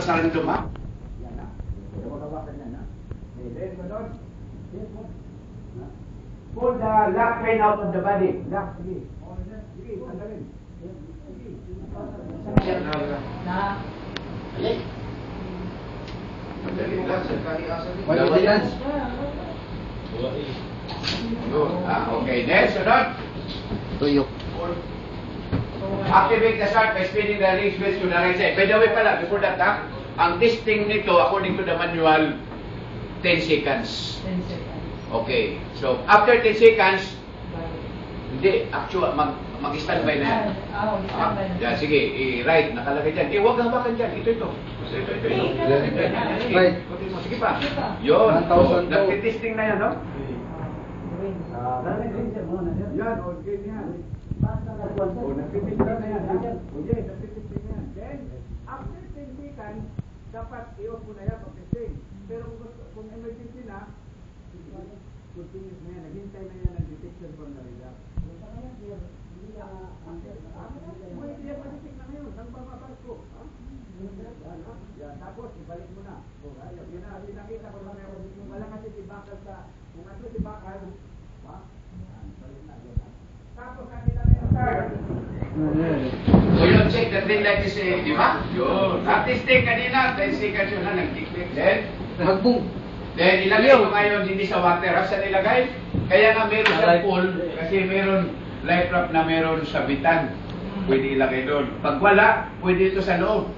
sa random, ha? Yan na. Hawakan yan, ha? Then, sunod. Yes, mo. Pull the lock pen out of the body. Lock, sige. Sige, tanggalin. Sige. Na. Dali. Dali lang, sir. Wala yan. Yun. Okay, then, sunod. Tuyok. Activate the start by spinning the ring switch to the right side. By the way pala, before that, ang testing nito, according to the manual, 10 seconds. 10 seconds. Okay. So, after 10 seconds, hindi, actual, mag-standby na yan. Standby na. Yeah, sige, right, nakalagay dyan. Huwag hawakan dyan. Ito. Right. Sige pa. Sige pa. Yun. 1,000 Nagtitesting na yan, no? Yan, okay yan. O, nagpipicture na yan, ha? Okay, nagpipicture na yan. Then, after 10 seconds, dapat i-off mo na yan pag-testing. Pero kung emergency na, continuous na yan. Naghintay na yan ang detection from the radar. Pwede yan ma-detect na ngayon. Ang bababas ko. Tapos, ibalik mo na. Pinakita ko lang ngayon. Wala kasi si Bakal sa... Kung ano si Bakal, tapos kanila na yung start. So yun, check the green light is, di ba? Yun. At testing kanina, 10 seconds yun na, nag-click. Magbong. Then ilagay mo ngayon hindi sa water. Saan nilagay? Kaya nga meron siyang pool, kasi meron life raft na meron sa bitan. Pwede ilagay doon. Pag wala, pwede ito sa loob.